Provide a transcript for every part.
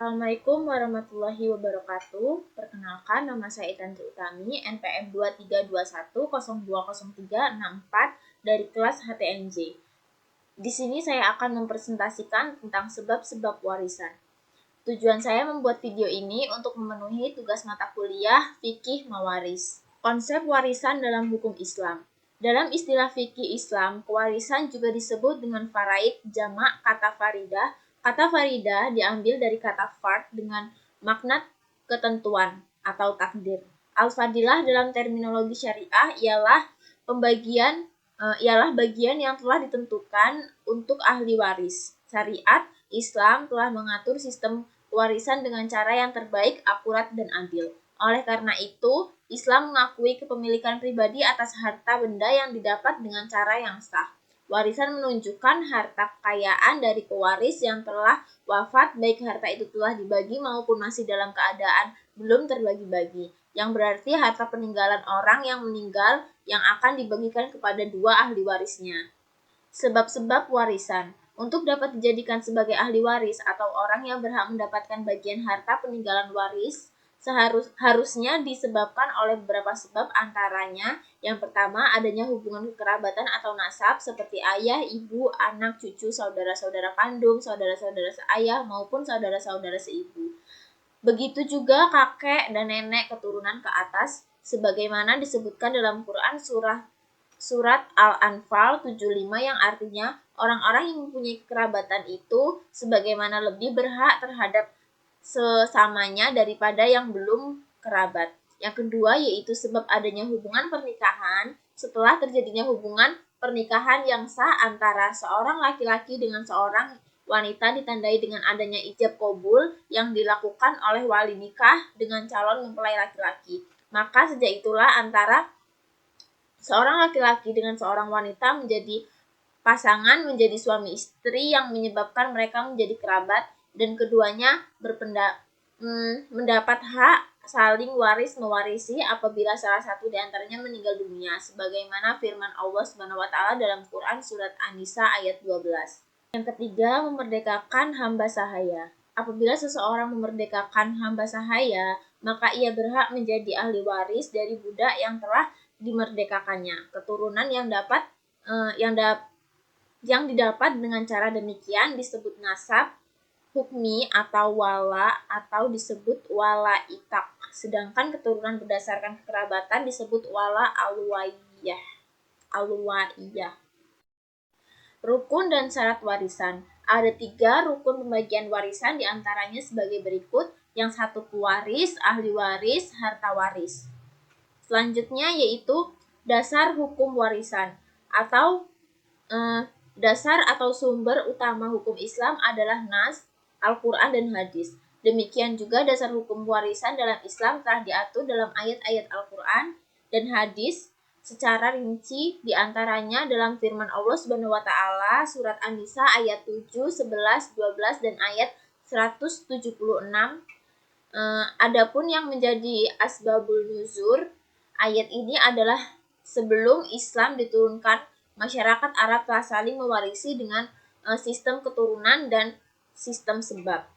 Assalamualaikum warahmatullahi wabarakatuh. Perkenalkan, nama saya Itanti Utami, NPM 2321020364 dari kelas HTNJ. Di sini saya akan mempresentasikan tentang sebab-sebab warisan. Tujuan saya membuat video ini untuk memenuhi tugas mata kuliah Fikih Mawaris. Konsep warisan dalam hukum Islam. Dalam istilah fikih Islam, pewarisan juga disebut dengan faraid, jamak kata faridah. Kata faridah diambil dari kata fard dengan makna ketentuan atau takdir. Al-fadilah dalam terminologi syariah ialah bagian yang telah ditentukan untuk ahli waris. Syariat Islam telah mengatur sistem warisan dengan cara yang terbaik, akurat, dan adil. Oleh karena itu, Islam mengakui kepemilikan pribadi atas harta benda yang didapat dengan cara yang sah. Warisan menunjukkan harta kekayaan dari pewaris yang telah wafat, baik harta itu telah dibagi maupun masih dalam keadaan belum terbagi-bagi, yang berarti harta peninggalan orang yang meninggal yang akan dibagikan kepada dua ahli warisnya. Sebab-sebab warisan. Untuk dapat dijadikan sebagai ahli waris atau orang yang berhak mendapatkan bagian harta peninggalan waris, harusnya disebabkan oleh beberapa sebab, antaranya yang pertama adanya hubungan kekerabatan atau nasab seperti ayah, ibu, anak, cucu, saudara-saudara kandung, saudara-saudara seayah maupun saudara-saudara seibu. Begitu juga kakek dan nenek keturunan ke atas sebagaimana disebutkan dalam Quran Surat Al-Anfal 75 yang artinya orang-orang yang mempunyai kerabatan itu sebagaimana lebih berhak terhadap sesamanya daripada yang belum kerabat. Yang kedua yaitu sebab adanya hubungan pernikahan setelah terjadinya hubungan pernikahan yang sah antara seorang laki-laki dengan seorang wanita ditandai dengan adanya ijab qabul yang dilakukan oleh wali nikah dengan calon mempelai laki-laki. Maka sejak itulah antara seorang laki-laki dengan seorang wanita menjadi pasangan, menjadi suami istri yang menyebabkan mereka menjadi kerabat dan keduanya mendapat hak saling mewarisi apabila salah satu di antaranya meninggal dunia, sebagaimana firman Allah Subhanahu wa taala dalam Quran surat An-Nisa ayat 12. Yang ketiga, memerdekakan hamba sahaya. Apabila seseorang memerdekakan hamba sahaya, maka ia berhak menjadi ahli waris dari budak yang telah dimerdekakannya. Keturunan yang didapat dengan cara demikian disebut nasab hukmi atau wala atau disebut wala itak. Sedangkan keturunan berdasarkan kekerabatan disebut wala alwaiyah. Rukun dan syarat warisan. Ada 3 rukun pembagian warisan, diantaranya sebagai berikut. Yang satu pewaris, ahli waris, harta waris. Selanjutnya yaitu dasar hukum warisan atau dasar atau sumber utama hukum Islam adalah Nas, Al-Quran, dan hadis. Demikian juga dasar hukum warisan dalam Islam telah diatur dalam ayat-ayat Al-Quran dan hadis secara rinci, diantaranya dalam firman Allah Subhanahu wa taala surat An-Nisa ayat 7, 11, 12 dan ayat 176. Adapun yang menjadi asbabul nuzur ayat ini adalah sebelum Islam diturunkan, masyarakat Arab telah saling mewarisi dengan sistem keturunan dan sistem sebab.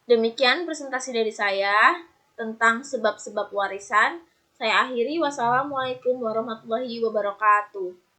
Demikian presentasi dari saya tentang sebab-sebab warisan. Saya akhiri. Wassalamualaikum warahmatullahi wabarakatuh.